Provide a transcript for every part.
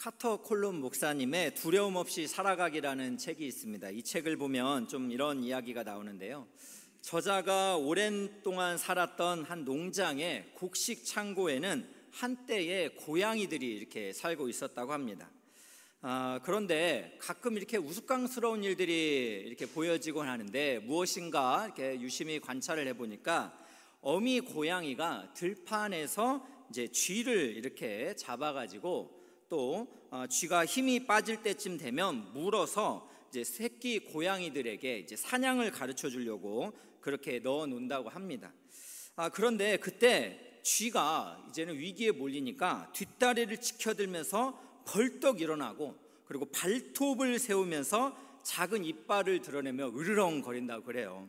카터 콜론 목사님의 두려움 없이 살아가기라는 책이 있습니다. 이 책을 보면 좀 이런 이야기가 나오는데요. 저자가 오랜 동안 살았던 한 농장의 곡식 창고에는 한때에 고양이들이 이렇게 살고 있었다고 합니다. 그런데 가끔 이렇게 우스꽝스러운 일들이 이렇게 보여지곤 하는데 무엇인가 이렇게 유심히 관찰을 해보니까 어미 고양이가 들판에서 이제 쥐를 이렇게 잡아가지고 또 쥐가 힘이 빠질 때쯤 되면 물어서 이제 새끼 고양이들에게 이제 사냥을 가르쳐 주려고 그렇게 넣어 놓는다고 합니다. 그런데 그때 쥐가 이제는 위기에 몰리니까 뒷다리를 치켜들면서 벌떡 일어나고 그리고 발톱을 세우면서 작은 이빨을 드러내며 으르렁거린다고 그래요.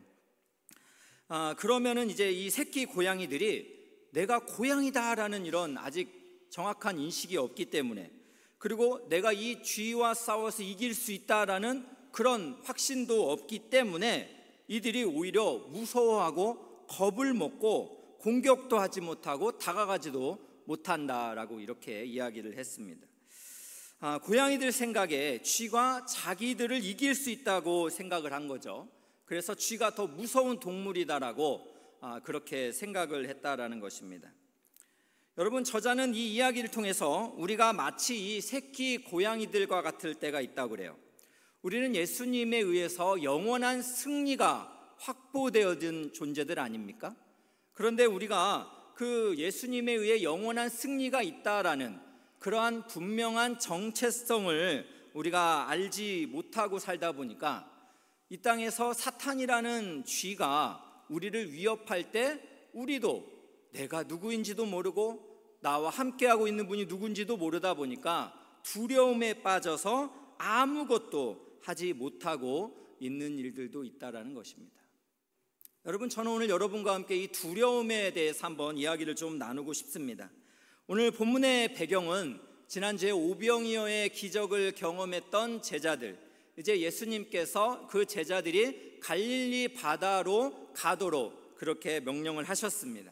그러면은 이제 이 새끼 고양이들이 내가 고양이다라는 이런 아직 정확한 인식이 없기 때문에, 그리고 내가 이 쥐와 싸워서 이길 수 있다라는 그런 확신도 없기 때문에 이들이 오히려 무서워하고 겁을 먹고 공격도 하지 못하고 다가가지도 못한다라고 이렇게 이야기를 했습니다. 고양이들 생각에 쥐가 자기들을 이길 수 있다고 생각을 한 거죠. 그래서 쥐가 더 무서운 동물이다라고 그렇게 생각을 했다라는 것입니다. 여러분, 저자는 이 이야기를 통해서 우리가 마치 이 새끼 고양이들과 같을 때가 있다고 그래요. 우리는 예수님에 의해서 영원한 승리가 확보되어진 존재들 아닙니까? 그런데 우리가 그 예수님에 의해 영원한 승리가 있다라는 그러한 분명한 정체성을 우리가 알지 못하고 살다 보니까 이 땅에서 사탄이라는 쥐가 우리를 위협할 때 우리도 내가 누구인지도 모르고 나와 함께하고 있는 분이 누군지도 모르다 보니까 두려움에 빠져서 아무것도 하지 못하고 있는 일들도 있다라는 것입니다. 여러분, 저는 오늘 여러분과 함께 이 두려움에 대해서 한번 이야기를 좀 나누고 싶습니다. 오늘 본문의 배경은 지난주에 오병이어의 기적을 경험했던 제자들, 이제 예수님께서 그 제자들이 갈릴리 바다로 가도록 그렇게 명령을 하셨습니다.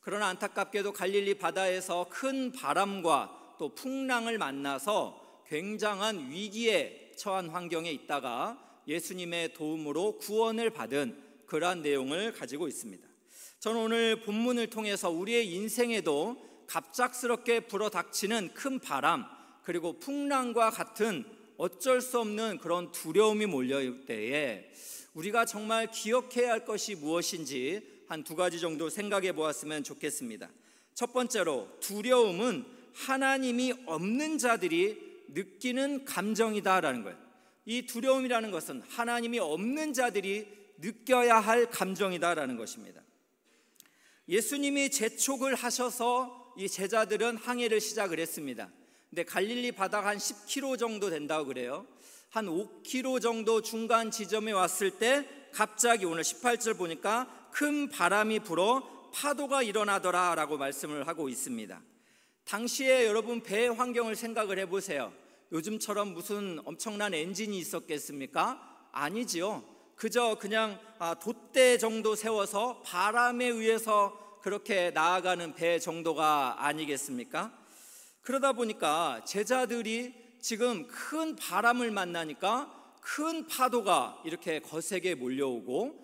그러나 안타깝게도 갈릴리 바다에서 큰 바람과 또 풍랑을 만나서 굉장한 위기에 처한 환경에 있다가 예수님의 도움으로 구원을 받은 그러한 내용을 가지고 있습니다. 저는 오늘 본문을 통해서 우리의 인생에도 갑작스럽게 불어닥치는 큰 바람 그리고 풍랑과 같은 어쩔 수 없는 그런 두려움이 몰려올 때에 우리가 정말 기억해야 할 것이 무엇인지 한 두 가지 정도 생각해 보았으면 좋겠습니다. 첫 번째로, 두려움은 하나님이 없는 자들이 느끼는 감정이다라는 거예요. 이 두려움이라는 것은 하나님이 없는 자들이 느껴야 할 감정이다라는 것입니다. 예수님이 재촉을 하셔서 이 제자들은 항해를 시작을 했습니다. 근데 갈릴리 바다가 한 10km 정도 된다고 그래요. 한 5km 정도 중간 지점에 왔을 때 갑자기 오늘 18절 보니까 큰 바람이 불어 파도가 일어나더라 라고 말씀을 하고 있습니다. 당시에 여러분 배 환경을 생각을 해보세요. 요즘처럼 무슨 엄청난 엔진이 있었겠습니까? 아니지요. 그저 그냥 돛대 정도 세워서 바람에 의해서 그렇게 나아가는 배 정도가 아니겠습니까? 그러다 보니까 제자들이 지금 큰 바람을 만나니까 큰 파도가 이렇게 거세게 몰려오고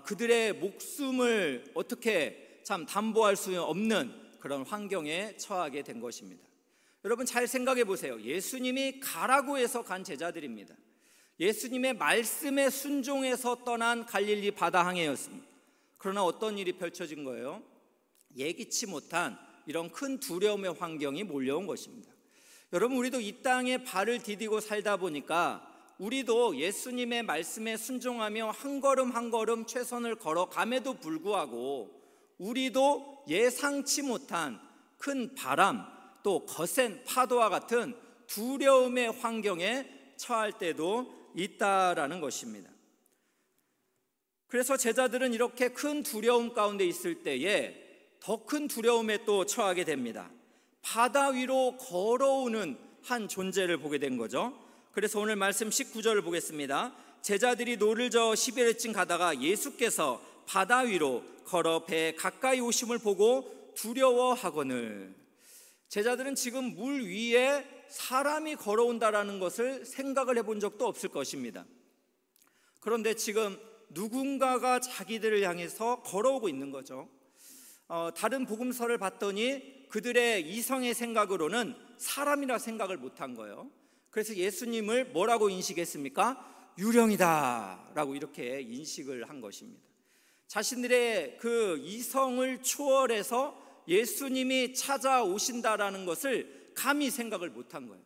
그들의 목숨을 어떻게 참 담보할 수 없는 그런 환경에 처하게 된 것입니다. 여러분, 잘 생각해 보세요. 예수님이 가라고 해서 간 제자들입니다. 예수님의 말씀에 순종해서 떠난 갈릴리 바다 항해였습니다. 그러나 어떤 일이 펼쳐진 거예요? 예기치 못한 이런 큰 두려움의 환경이 몰려온 것입니다. 여러분, 우리도 이 땅에 발을 디디고 살다 보니까 우리도 예수님의 말씀에 순종하며 한 걸음 한 걸음 최선을 걸어감에도 불구하고 우리도 예상치 못한 큰 바람 또 거센 파도와 같은 두려움의 환경에 처할 때도 있다라는 것입니다. 그래서 제자들은 이렇게 큰 두려움 가운데 있을 때에 더 큰 두려움에 또 처하게 됩니다. 바다 위로 걸어오는 한 존재를 보게 된 거죠. 그래서 오늘 말씀 19절을 보겠습니다. 제자들이 노를 저어 10여리쯤 가다가 예수께서 바다 위로 걸어 배에 가까이 오심을 보고 두려워하거늘. 제자들은 지금 물 위에 사람이 걸어온다라는 것을 생각을 해본 적도 없을 것입니다. 그런데 지금 누군가가 자기들을 향해서 걸어오고 있는 거죠. 다른 복음서를 봤더니 그들의 이성의 생각으로는 사람이라 생각을 못한 거예요. 그래서 예수님을 뭐라고 인식했습니까? 유령이다 라고 이렇게 인식을 한 것입니다. 자신들의 그 이성을 초월해서 예수님이 찾아오신다라는 것을 감히 생각을 못한 거예요.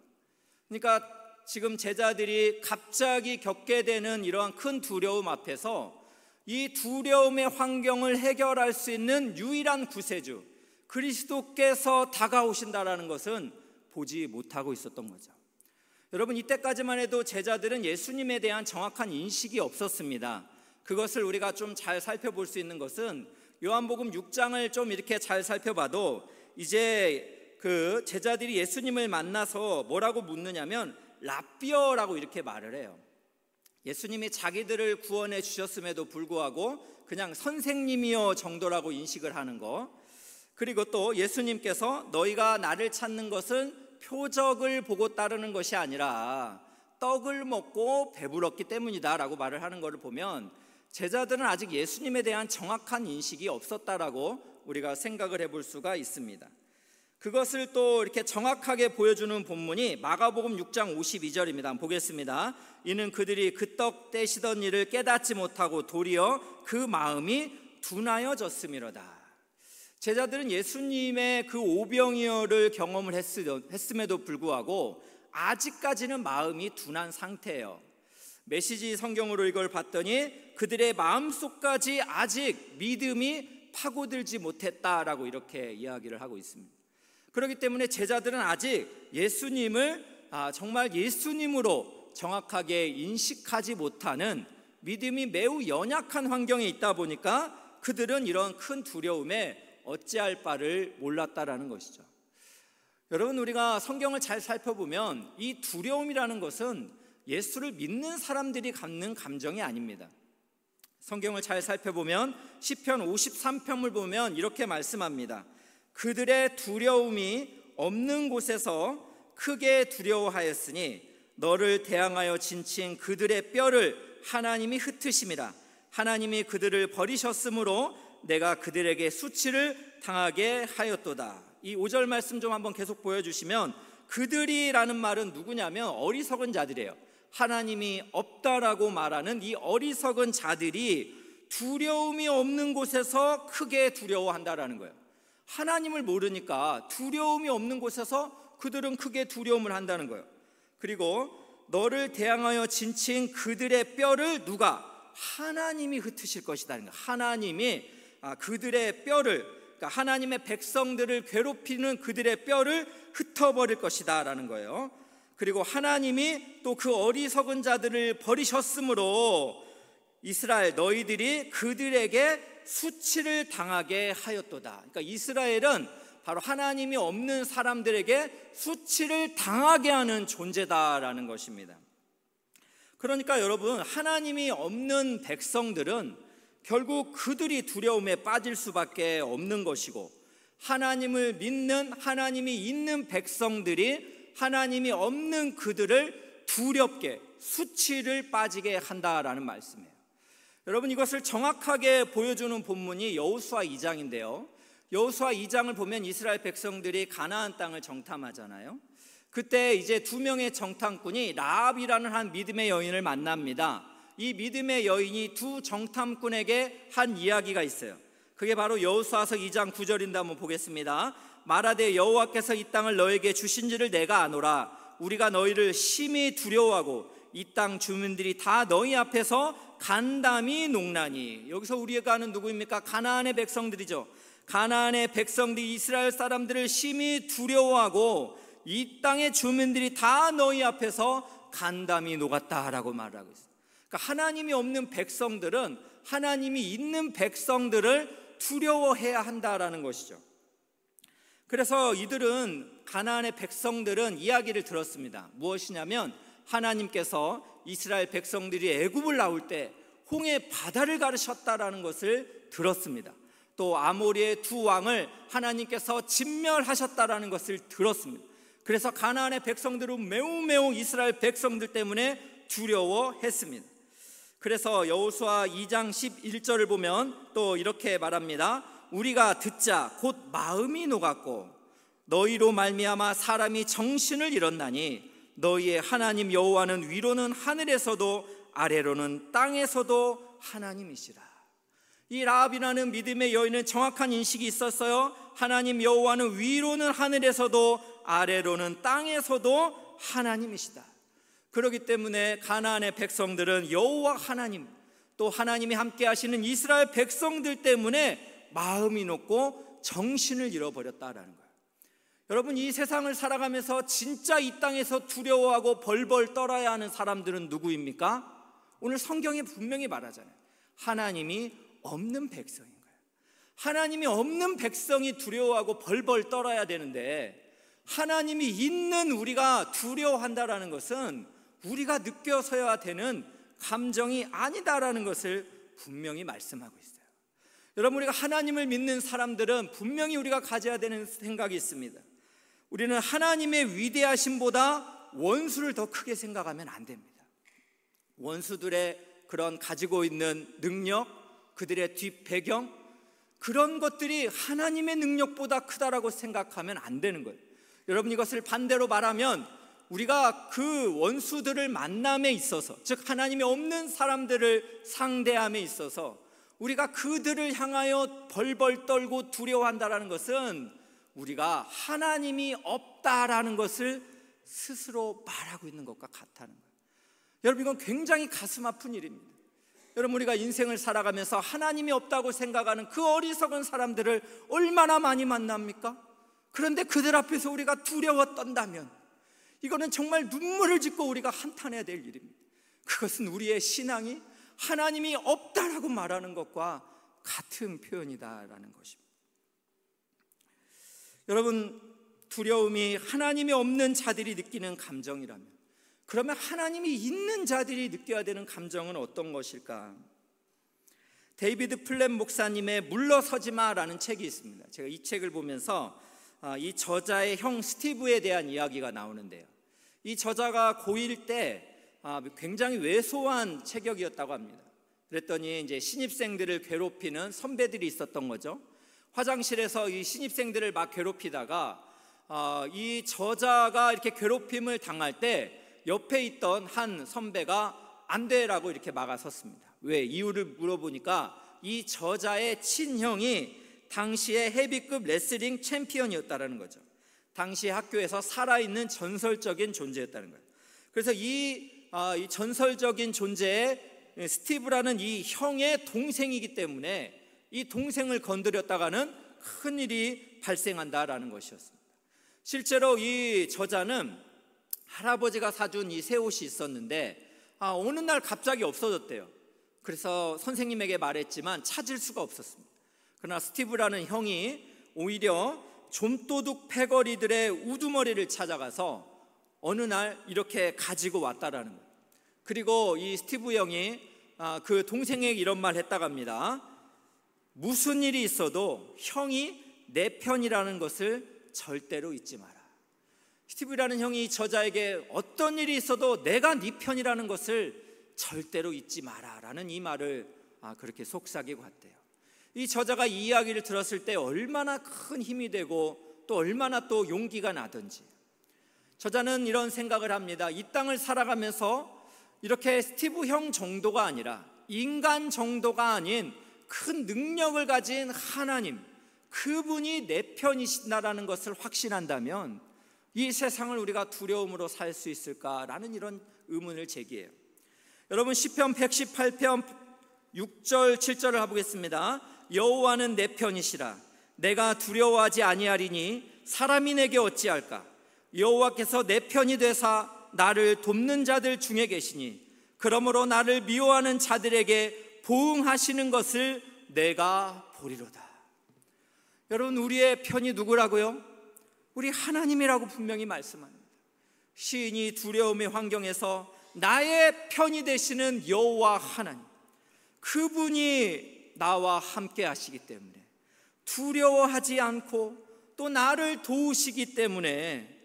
그러니까 지금 제자들이 갑자기 겪게 되는 이러한 큰 두려움 앞에서 이 두려움의 환경을 해결할 수 있는 유일한 구세주 그리스도께서 다가오신다라는 것은 보지 못하고 있었던 거죠. 여러분, 이때까지만 해도 제자들은 예수님에 대한 정확한 인식이 없었습니다. 그것을 우리가 좀 잘 살펴볼 수 있는 것은 요한복음 6장을 좀 이렇게 잘 살펴봐도 이제 그 제자들이 예수님을 만나서 뭐라고 묻느냐면 라삐어라고 이렇게 말을 해요. 예수님이 자기들을 구원해 주셨음에도 불구하고 그냥 선생님이여 정도라고 인식을 하는 거. 그리고 또 예수님께서 너희가 나를 찾는 것은 표적을 보고 따르는 것이 아니라 떡을 먹고 배불렀기 때문이다 라고 말을 하는 것을 보면 제자들은 아직 예수님에 대한 정확한 인식이 없었다라고 우리가 생각을 해볼 수가 있습니다. 그것을 또 이렇게 정확하게 보여주는 본문이 마가복음 6장 52절입니다. 한번 보겠습니다. 이는 그들이 그 떡 떼시던 일을 깨닫지 못하고 도리어 그 마음이 둔하여졌음이로다. 제자들은 예수님의 그 오병이어를 경험을 했음에도 불구하고 아직까지는 마음이 둔한 상태예요. 메시지 성경으로 이걸 봤더니 그들의 마음속까지 아직 믿음이 파고들지 못했다라고 이렇게 이야기를 하고 있습니다. 그렇기 때문에 제자들은 아직 예수님을 정말 예수님으로 정확하게 인식하지 못하는 믿음이 매우 연약한 환경에 있다 보니까 그들은 이런 큰 두려움에 어찌할 바를 몰랐다라는 것이죠. 여러분, 우리가 성경을 잘 살펴보면 이 두려움이라는 것은 예수를 믿는 사람들이 갖는 감정이 아닙니다. 성경을 잘 살펴보면 시편 53편을 보면 이렇게 말씀합니다. 그들의 두려움이 없는 곳에서 크게 두려워하였으니 너를 대항하여 진친 그들의 뼈를 하나님이 흩으심이라. 하나님이 그들을 버리셨으므로 내가 그들에게 수치를 당하게 하였도다. 이 5절 말씀 좀 한번 계속 보여주시면 그들이라는 말은 누구냐면 어리석은 자들이에요. 하나님이 없다라고 말하는 이 어리석은 자들이 두려움이 없는 곳에서 크게 두려워한다라는 거예요. 하나님을 모르니까 두려움이 없는 곳에서 그들은 크게 두려움을 한다는 거예요. 그리고 너를 대항하여 진친 그들의 뼈를 누가? 하나님이 흩으실 것이다. 하나님이 그들의 뼈를, 그러니까 하나님의 백성들을 괴롭히는 그들의 뼈를 흩어버릴 것이다 라는 거예요. 그리고 하나님이 또 그 어리석은 자들을 버리셨으므로 이스라엘 너희들이 그들에게 수치를 당하게 하였도다. 그러니까 이스라엘은 바로 하나님이 없는 사람들에게 수치를 당하게 하는 존재다라는 것입니다. 그러니까 여러분, 하나님이 없는 백성들은 결국 그들이 두려움에 빠질 수밖에 없는 것이고, 하나님을 믿는, 하나님이 있는 백성들이 하나님이 없는 그들을 두렵게 수치를 빠지게 한다라는 말씀이에요. 여러분, 이것을 정확하게 보여주는 본문이 여호수아 2장인데요. 여호수아 2장을 보면 이스라엘 백성들이 가나안 땅을 정탐하잖아요. 그때 이제 두 명의 정탐꾼이 라합이라는 한 믿음의 여인을 만납니다. 이 믿음의 여인이 두 정탐꾼에게 한 이야기가 있어요. 그게 바로 여호수아서 2장 9절인데 한번 보겠습니다. 말하되 여호와께서 이 땅을 너에게 주신지를 내가 아노라. 우리가 너희를 심히 두려워하고 이 땅 주민들이 다 너희 앞에서 간담이 농나니. 여기서 우리가 아는 누구입니까? 가나안의 백성들이죠. 가나안의 백성들이 이스라엘 사람들을 심히 두려워하고 이 땅의 주민들이 다 너희 앞에서 간담이 녹았다라고 말하고 있어요. 그러니까 하나님이 없는 백성들은 하나님이 있는 백성들을 두려워해야 한다라는 것이죠. 그래서 이들은, 가나안의 백성들은 이야기를 들었습니다. 무엇이냐면 하나님께서 이스라엘 백성들이 애굽을 나올 때 홍해 바다를 가르셨다라는 것을 들었습니다. 또 아모리의 두 왕을 하나님께서 진멸하셨다라는 것을 들었습니다. 그래서 가나안의 백성들은 매우 이스라엘 백성들 때문에 두려워했습니다. 그래서 여호수아 2장 11절을 보면 또 이렇게 말합니다. 우리가 듣자 곧 마음이 녹았고 너희로 말미암아 사람이 정신을 잃었나니 너희의 하나님 여호와는 위로는 하늘에서도 아래로는 땅에서도 하나님이시라. 이 라합이라는 믿음의 여인은 정확한 인식이 있었어요. 하나님 여호와는 위로는 하늘에서도 아래로는 땅에서도 하나님이시다. 그렇기 때문에 가나안의 백성들은 여호와 하나님, 또 하나님이 함께 하시는 이스라엘 백성들 때문에 마음이 녹고 정신을 잃어버렸다라는 거예요. 여러분, 이 세상을 살아가면서 진짜 이 땅에서 두려워하고 벌벌 떨어야 하는 사람들은 누구입니까? 오늘 성경이 분명히 말하잖아요. 하나님이 없는 백성인 거예요. 하나님이 없는 백성이 두려워하고 벌벌 떨어야 되는데, 하나님이 있는 우리가 두려워한다라는 것은 우리가 느껴서야 되는 감정이 아니다라는 것을 분명히 말씀하고 있어요. 여러분, 우리가 하나님을 믿는 사람들은 분명히 우리가 가져야 되는 생각이 있습니다. 우리는 하나님의 위대하심보다 원수를 더 크게 생각하면 안 됩니다. 원수들의 그런 가지고 있는 능력, 그들의 뒷배경, 그런 것들이 하나님의 능력보다 크다라고 생각하면 안 되는 거예요. 여러분, 이것을 반대로 말하면 우리가 그 원수들을 만남에 있어서, 즉 하나님이 없는 사람들을 상대함에 있어서 우리가 그들을 향하여 벌벌 떨고 두려워한다는 것은 우리가 하나님이 없다라는 것을 스스로 말하고 있는 것과 같다는 거예요. 여러분, 이건 굉장히 가슴 아픈 일입니다. 여러분, 우리가 인생을 살아가면서 하나님이 없다고 생각하는 그 어리석은 사람들을 얼마나 많이 만납니까? 그런데 그들 앞에서 우리가 두려워 떤다면 이거는 정말 눈물을 짓고 우리가 한탄해야 될 일입니다. 그것은 우리의 신앙이 하나님이 없다라고 말하는 것과 같은 표현이다라는 것입니다. 여러분, 두려움이 하나님이 없는 자들이 느끼는 감정이라면, 그러면 하나님이 있는 자들이 느껴야 되는 감정은 어떤 것일까? 데이비드 플랫 목사님의 물러서지 마라는 책이 있습니다. 제가 이 책을 보면서 이 저자의 형 스티브에 대한 이야기가 나오는데요, 이 저자가 고1 때 굉장히 왜소한 체격이었다고 합니다. 그랬더니 이제 신입생들을 괴롭히는 선배들이 있었던 거죠. 화장실에서 이 신입생들을 막 괴롭히다가 이 저자가 이렇게 괴롭힘을 당할 때 옆에 있던 한 선배가 안 돼라고 이렇게 막아섰습니다. 왜? 이유를 물어보니까 이 저자의 친형이 당시에 헤비급 레슬링 챔피언이었다라는 거죠. 당시 학교에서 살아있는 전설적인 존재였다는 거예요. 그래서 이 전설적인 존재의 스티브라는 이 형의 동생이기 때문에 이 동생을 건드렸다가는 큰 일이 발생한다라는 것이었습니다. 실제로 이 저자는 할아버지가 사준 이 새 옷이 있었는데 어느 날 갑자기 없어졌대요. 그래서 선생님에게 말했지만 찾을 수가 없었습니다. 그러나 스티브라는 형이 오히려 좀도둑 패거리들의 우두머리를 찾아가서 어느 날 이렇게 가지고 왔다라는 거예요. 그리고 이 스티브 형이 그 동생에게 이런 말 했다고 합니다. 무슨 일이 있어도 형이 내 편이라는 것을 절대로 잊지 마라. 스티브라는 형이 저자에게 어떤 일이 있어도 내가 네 편이라는 것을 절대로 잊지 마라 라는 이 말을 그렇게 속삭이고 갔대요. 이 저자가 이 이야기를 들었을 때 얼마나 큰 힘이 되고 또 얼마나 또 용기가 나든지. 저자는 이런 생각을 합니다. 이 땅을 살아가면서 이렇게 스티브 형 정도가 아니라 인간 정도가 아닌 큰 능력을 가진 하나님, 그분이 내 편이시다라는 것을 확신한다면 이 세상을 우리가 두려움으로 살 수 있을까라는 이런 의문을 제기해요. 여러분, 시편 118편 6절 7절을 해보겠습니다. 여호와는 내 편이시라. 내가 두려워하지 아니하리니 사람이 내게 어찌할까? 여호와께서 내 편이 되사 나를 돕는 자들 중에 계시니 그러므로 나를 미워하는 자들에게 보응하시는 것을 내가 보리로다. 여러분, 우리의 편이 누구라고요? 우리 하나님이라고 분명히 말씀합니다. 시인이 두려움의 환경에서 나의 편이 되시는 여호와 하나님, 그분이 나와 함께 하시기 때문에 두려워하지 않고 또 나를 도우시기 때문에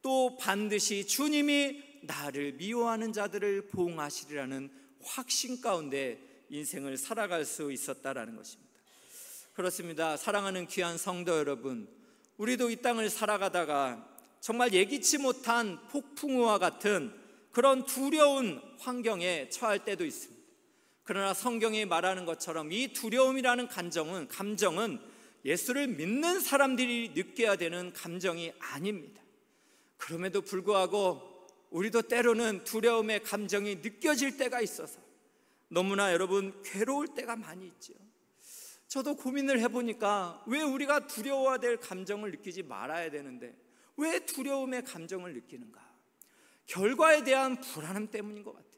또 반드시 주님이 나를 미워하는 자들을 보응하시리라는 확신 가운데 인생을 살아갈 수 있었다라는 것입니다. 그렇습니다. 사랑하는 귀한 성도 여러분, 우리도 이 땅을 살아가다가 정말 예기치 못한 폭풍우와 같은 그런 두려운 환경에 처할 때도 있습니다. 그러나 성경이 말하는 것처럼 이 두려움이라는 감정은 예수를 믿는 사람들이 느껴야 되는 감정이 아닙니다. 그럼에도 불구하고 우리도 때로는 두려움의 감정이 느껴질 때가 있어서 너무나 여러분 괴로울 때가 많이 있죠. 저도 고민을 해보니까 왜 우리가 두려워야 될 감정을 느끼지 말아야 되는데 왜 두려움의 감정을 느끼는가? 결과에 대한 불안함 때문인 것 같아요.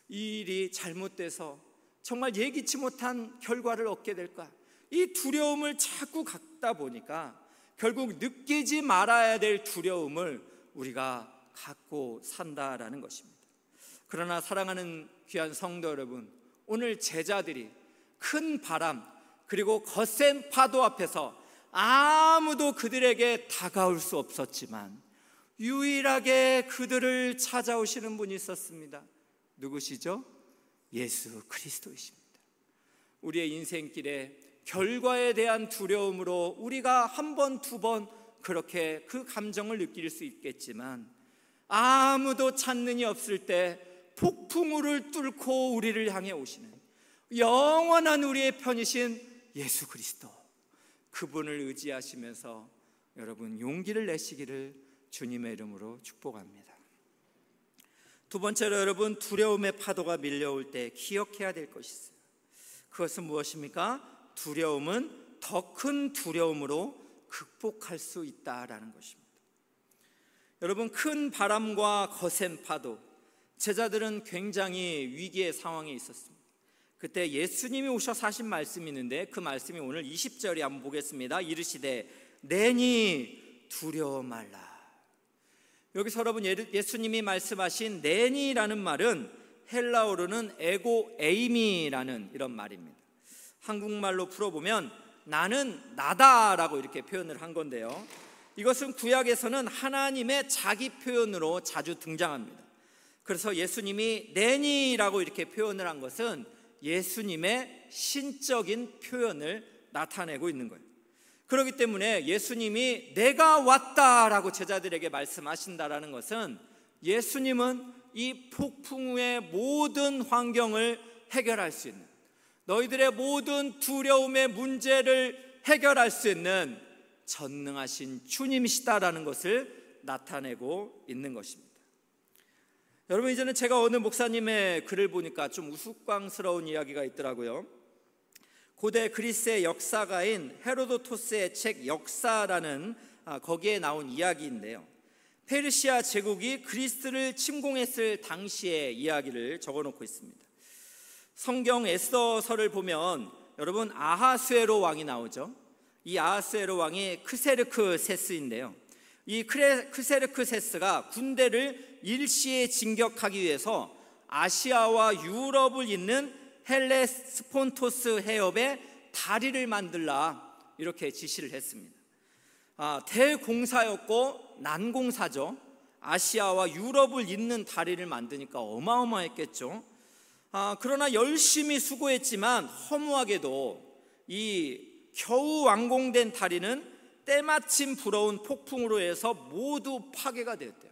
이 일이 잘못돼서 정말 예기치 못한 결과를 얻게 될까? 이 두려움을 자꾸 갖다 보니까 결국 느끼지 말아야 될 두려움을 우리가 갖고 산다라는 것입니다. 그러나 사랑하는 귀한 성도 여러분, 오늘 제자들이 큰 바람 그리고 거센 파도 앞에서 아무도 그들에게 다가올 수 없었지만 유일하게 그들을 찾아오시는 분이 있었습니다. 누구시죠? 예수 그리스도이십니다. 우리의 인생길에 결과에 대한 두려움으로 우리가 한 번, 두 번 그렇게 그 감정을 느낄 수 있겠지만 아무도 찾는 이 없을 때 폭풍우를 뚫고 우리를 향해 오시는 영원한 우리의 편이신 예수 그리스도, 그분을 의지하시면서 여러분 용기를 내시기를 주님의 이름으로 축복합니다. 두 번째로 여러분, 두려움의 파도가 밀려올 때 기억해야 될 것이 있어요. 그것은 무엇입니까? 두려움은 더 큰 두려움으로 극복할 수 있다라는 것입니다. 여러분, 큰 바람과 거센 파도, 제자들은 굉장히 위기의 상황에 있었습니다. 그때 예수님이 오셔서 하신 말씀이 있는데 그 말씀이 오늘 20절에 한번 보겠습니다. 이르시되 내니 두려워 말라. 여기서 여러분 예수님이 말씀하신 내니라는 말은 헬라어로는 에고 에이미라는 이런 말입니다. 한국말로 풀어보면 나는 나다라고 이렇게 표현을 한 건데요, 이것은 구약에서는 하나님의 자기 표현으로 자주 등장합니다. 그래서 예수님이 내니라고 이렇게 표현을 한 것은 예수님의 신적인 표현을 나타내고 있는 거예요. 그렇기 때문에 예수님이 내가 왔다라고 제자들에게 말씀하신다라는 것은 예수님은 이 폭풍우의 모든 환경을 해결할 수 있는, 너희들의 모든 두려움의 문제를 해결할 수 있는 전능하신 주님이시다라는 것을 나타내고 있는 것입니다. 여러분, 이제는 제가 어느 목사님의 글을 보니까 좀 우스꽝스러운 이야기가 있더라고요. 고대 그리스의 역사가인 헤로도토스의 책 역사라는 거기에 나온 이야기인데요, 페르시아 제국이 그리스를 침공했을 당시의 이야기를 적어놓고 있습니다. 성경 에스더서를 보면 여러분 아하수에로 왕이 나오죠. 이 아하수에로 왕이 크세르크세스인데요, 이 크세르크세스가 군대를 일시에 진격하기 위해서 아시아와 유럽을 잇는 헬레스폰토스 해협에 다리를 만들라 이렇게 지시를 했습니다. 대공사였고 난공사죠. 아시아와 유럽을 잇는 다리를 만드니까 어마어마했겠죠. 그러나 열심히 수고했지만 허무하게도 이 겨우 완공된 다리는 때마침 불어온 폭풍으로 해서 모두 파괴가 되었대요.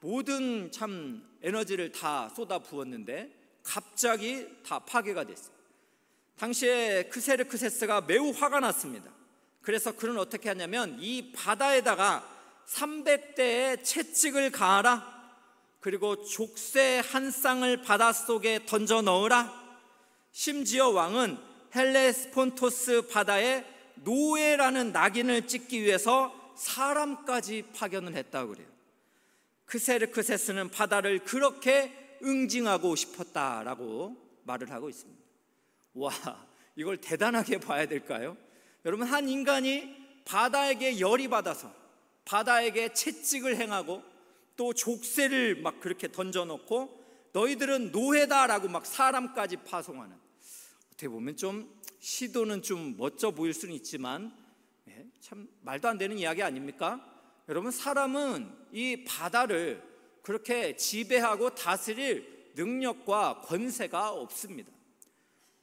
모든 참 에너지를 다 쏟아 부었는데 갑자기 다 파괴가 됐어요. 당시에 크세르크세스가 매우 화가 났습니다. 그래서 그는 어떻게 하냐면 이 바다에다가 300대의 채찍을 가하라, 그리고 족쇄 한 쌍을 바닷속에 던져 넣으라, 심지어 왕은 헬레스폰토스 바다에 노예라는 낙인을 찍기 위해서 사람까지 파견을 했다고 그래요. 크세르크세스는 바다를 그렇게 응징하고 싶었다라고 말을 하고 있습니다. 와, 이걸 대단하게 봐야 될까요? 여러분, 한 인간이 바다에게 열이 받아서 바다에게 채찍을 행하고 또 족쇄를 막 그렇게 던져놓고 너희들은 노예다라고 막 사람까지 파송하는, 어떻게 보면 좀 시도는 좀 멋져 보일 수는 있지만 참 말도 안 되는 이야기 아닙니까? 여러분, 사람은 이 바다를 그렇게 지배하고 다스릴 능력과 권세가 없습니다.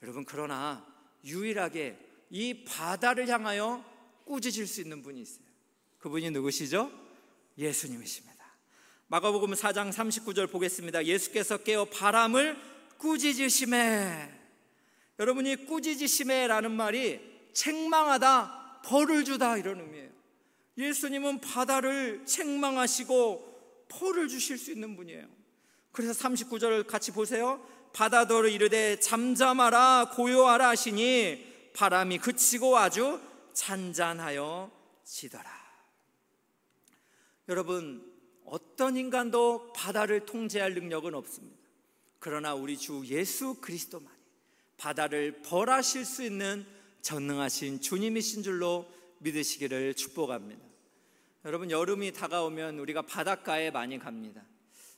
여러분, 그러나 유일하게 이 바다를 향하여 꾸짖을 수 있는 분이 있어요. 그분이 누구시죠? 예수님이십니다. 마가복음 4장 39절 보겠습니다. 예수께서 깨어 바람을 꾸짖으시매. 여러분이 꾸짖으시매라는 말이 책망하다, 벌을 주다 이런 의미예요. 예수님은 바다를 책망하시고 벌을 주실 수 있는 분이에요. 그래서 39절 같이 보세요. 바다더러 이르되 잠잠하라 고요하라 하시니 바람이 그치고 아주 잔잔하여 지더라. 여러분, 어떤 인간도 바다를 통제할 능력은 없습니다. 그러나 우리 주 예수 그리스도만이 바다를 벌하실 수 있는 전능하신 주님이신 줄로 믿으시기를 축복합니다. 여러분, 여름이 다가오면 우리가 바닷가에 많이 갑니다.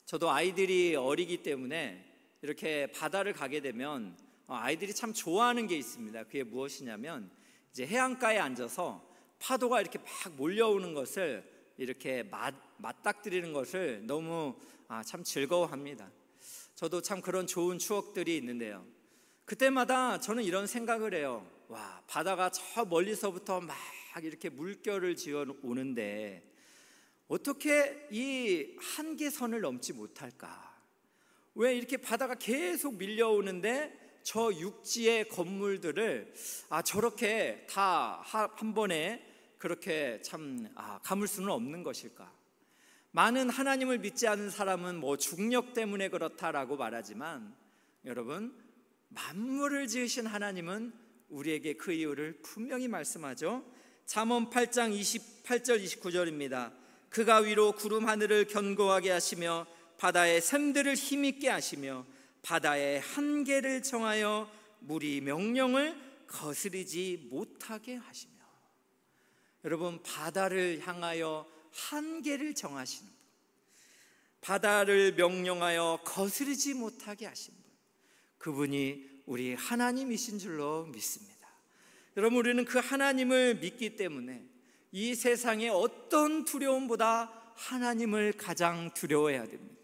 저도 아이들이 어리기 때문에 이렇게 바다를 가게 되면 아이들이 참 좋아하는 게 있습니다. 그게 무엇이냐면 이제 해안가에 앉아서 파도가 이렇게 막 몰려오는 것을 이렇게 맞닥뜨리는 것을 너무 참 즐거워합니다. 저도 참 그런 좋은 추억들이 있는데요, 그때마다 저는 이런 생각을 해요. 와, 바다가 저 멀리서부터 막 이렇게 물결을 지어 오는데 어떻게 이 한계선을 넘지 못할까? 왜 이렇게 바다가 계속 밀려오는데 저 육지의 건물들을 저렇게 다 한 번에 그렇게 참 감을 수는 없는 것일까? 많은 하나님을 믿지 않는 사람은 뭐 중력 때문에 그렇다라고 말하지만, 여러분, 만물을 지으신 하나님은 우리에게 그 이유를 분명히 말씀하죠. 잠언 8장 28절 29절입니다. 그가 위로 구름 하늘을 견고하게 하시며 바다의 샘들을 힘있게 하시며 바다의 한계를 정하여 물이 명령을 거스르지 못하게 하시며. 여러분, 바다를 향하여 한계를 정하시는 분, 바다를 명령하여 거스르지 못하게 하신 분, 그분이 우리 하나님이신 줄로 믿습니다. 여러분, 우리는 그 하나님을 믿기 때문에 이 세상의 어떤 두려움보다 하나님을 가장 두려워해야 됩니다.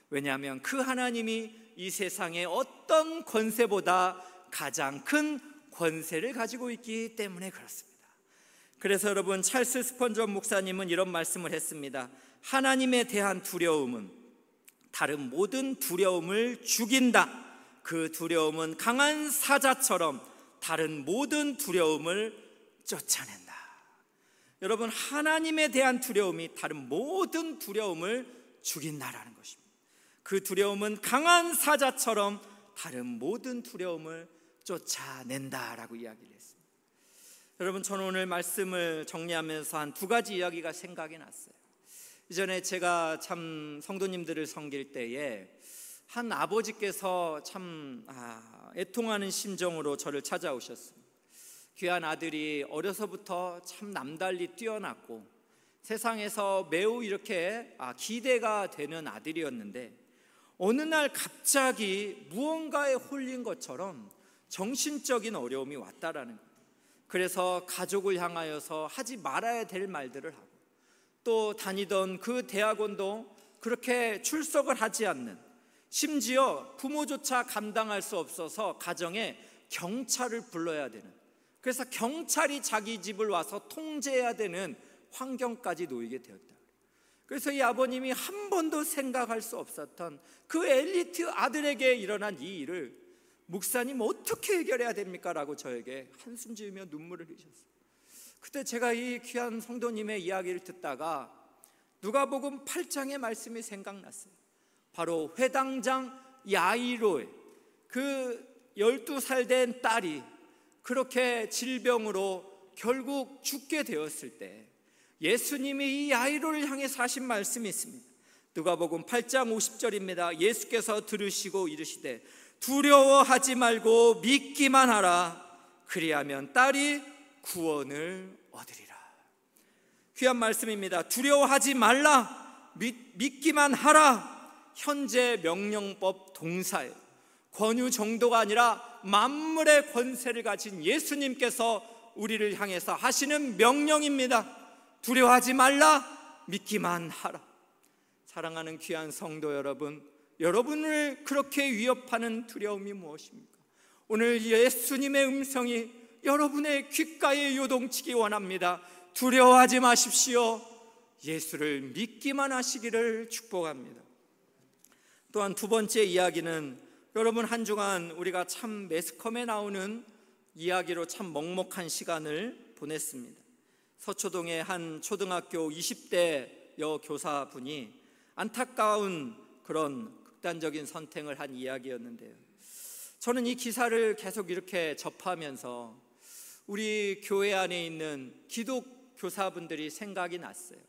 왜냐하면 그 하나님이 이 세상의 어떤 권세보다 가장 큰 권세를 가지고 있기 때문에 그렇습니다. 그래서 여러분, 찰스 스펀전 목사님은 이런 말씀을 했습니다. 하나님에 대한 두려움은 다른 모든 두려움을 죽인다. 그 두려움은 강한 사자처럼 다른 모든 두려움을 쫓아낸다. 여러분, 하나님에 대한 두려움이 다른 모든 두려움을 죽인다라는 것입니다. 그 두려움은 강한 사자처럼 다른 모든 두려움을 쫓아낸다라고 이야기를 했습니다. 여러분, 저는 오늘 말씀을 정리하면서 한 두 가지 이야기가 생각이 났어요. 이전에 제가 참 성도님들을 섬길 때에 한 아버지께서 참 애통하는 심정으로 저를 찾아오셨습니다. 귀한 아들이 어려서부터 참 남달리 뛰어났고 세상에서 매우 이렇게 기대가 되는 아들이었는데 어느 날 갑자기 무언가에 홀린 것처럼 정신적인 어려움이 왔다라는 거예요. 그래서 가족을 향하여서 하지 말아야 될 말들을 하고, 또 다니던 그 대학원도 그렇게 출석을 하지 않는, 심지어 부모조차 감당할 수 없어서 가정에 경찰을 불러야 되는, 그래서 경찰이 자기 집을 와서 통제해야 되는 환경까지 놓이게 되었다. 그래서 이 아버님이 한 번도 생각할 수 없었던 그 엘리트 아들에게 일어난 이 일을 목사님 어떻게 해결해야 됩니까? 라고 저에게 한숨 지으며 눈물을 흘리셨어요. 그때 제가 이 귀한 성도님의 이야기를 듣다가 누가복음 8장의 말씀이 생각났어요. 바로 회당장 야이로의 그 12살 된 딸이 그렇게 질병으로 결국 죽게 되었을 때 예수님이 이 야이로를 향해서 하신 말씀이 있습니다. 누가복음 8장 50절입니다. 예수께서 들으시고 이르시되 두려워하지 말고 믿기만 하라. 그리하면 딸이 구원을 얻으리라. 귀한 말씀입니다. 두려워하지 말라, 믿기만 하라. 현재 명령법 동사예요. 권유 정도가 아니라 만물의 권세를 가진 예수님께서 우리를 향해서 하시는 명령입니다. 두려워하지 말라, 믿기만 하라. 사랑하는 귀한 성도 여러분, 여러분을 그렇게 위협하는 두려움이 무엇입니까? 오늘 예수님의 음성이 여러분의 귓가에 요동치기 원합니다. 두려워하지 마십시오. 예수를 믿기만 하시기를 축복합니다. 또한 두 번째 이야기는, 여러분 한 주간 우리가 참 매스컴에 나오는 이야기로 참 먹먹한 시간을 보냈습니다. 서초동의 한 초등학교 20대 여교사분이 안타까운 그런 극단적인 선택을 한 이야기였는데요, 저는 이 기사를 계속 이렇게 접하면서 우리 교회 안에 있는 기독교사분들이 생각이 났어요.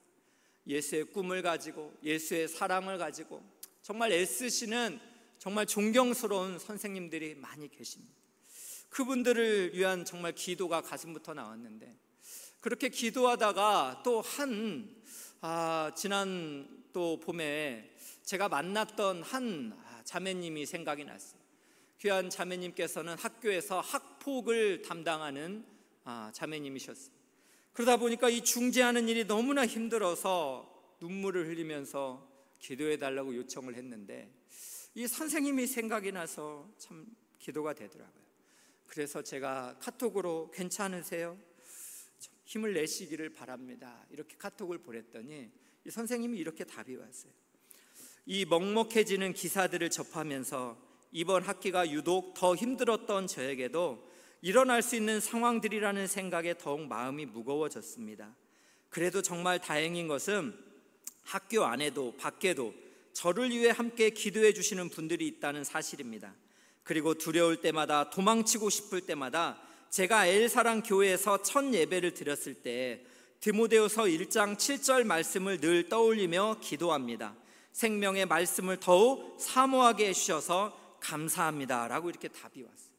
예수의 꿈을 가지고 예수의 사랑을 가지고 정말 애쓰시는 정말 존경스러운 선생님들이 많이 계십니다. 그분들을 위한 정말 기도가 가슴부터 나왔는데, 그렇게 기도하다가 또 지난 또 봄에 제가 만났던 한 자매님이 생각이 났어요. 귀한 자매님께서는 학교에서 학폭을 담당하는 자매님이셨어요. 그러다 보니까 이 중재하는 일이 너무나 힘들어서 눈물을 흘리면서 기도해 달라고 요청을 했는데, 이 선생님이 생각이 나서 참 기도가 되더라고요. 그래서 제가 카톡으로 괜찮으세요? 좀 힘을 내시기를 바랍니다, 이렇게 카톡을 보냈더니 이 선생님이 이렇게 답이 왔어요. 이 먹먹해지는 기사들을 접하면서 이번 학기가 유독 더 힘들었던 저에게도 일어날 수 있는 상황들이라는 생각에 더욱 마음이 무거워졌습니다. 그래도 정말 다행인 것은 학교 안에도 밖에도 저를 위해 함께 기도해 주시는 분들이 있다는 사실입니다. 그리고 두려울 때마다, 도망치고 싶을 때마다 제가 엘사랑 교회에서 첫 예배를 드렸을 때 디모데후서 1장 7절 말씀을 늘 떠올리며 기도합니다. 생명의 말씀을 더욱 사모하게 해주셔서 감사합니다 라고 이렇게 답이 왔어요.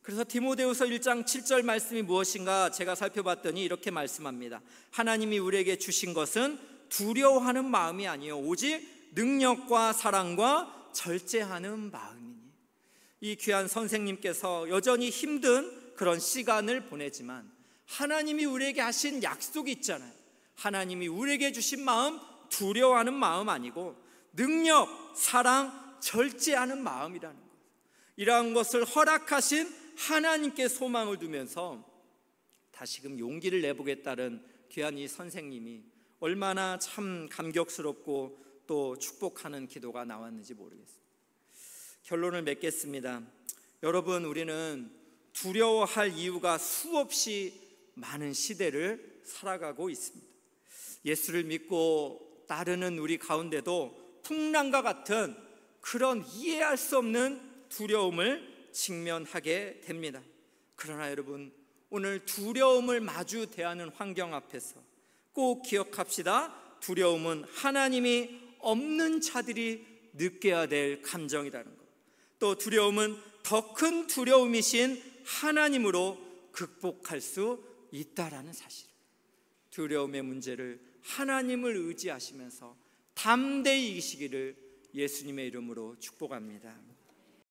그래서 디모데후서 1장 7절 말씀이 무엇인가 제가 살펴봤더니 이렇게 말씀합니다. 하나님이 우리에게 주신 것은 두려워하는 마음이 아니요 오직 능력과 사랑과 절제하는 마음이니. 이 귀한 선생님께서 여전히 힘든 그런 시간을 보내지만 하나님이 우리에게 하신 약속이 있잖아요. 하나님이 우리에게 주신 마음, 두려워하는 마음 아니고 능력, 사랑, 절제하는 마음이라는 것, 이러한 것을 허락하신 하나님께 소망을 두면서 다시금 용기를 내보겠다는 귀한 이 선생님이 얼마나 참 감격스럽고 또 축복하는 기도가 나왔는지 모르겠습니다. 결론을 맺겠습니다. 여러분, 우리는 두려워할 이유가 수없이 많은 시대를 살아가고 있습니다. 예수를 믿고 따르는 우리 가운데도 풍랑과 같은 그런 이해할 수 없는 두려움을 직면하게 됩니다. 그러나 여러분, 오늘 두려움을 마주 대하는 환경 앞에서 꼭 기억합시다. 두려움은 하나님이 없는 자들이 느껴야 될 감정이라는 것, 또 두려움은 더 큰 두려움이신 하나님으로 극복할 수 있다라는 사실. 두려움의 문제를 하나님을 의지하시면서 담대히 이기시기를 예수님의 이름으로 축복합니다.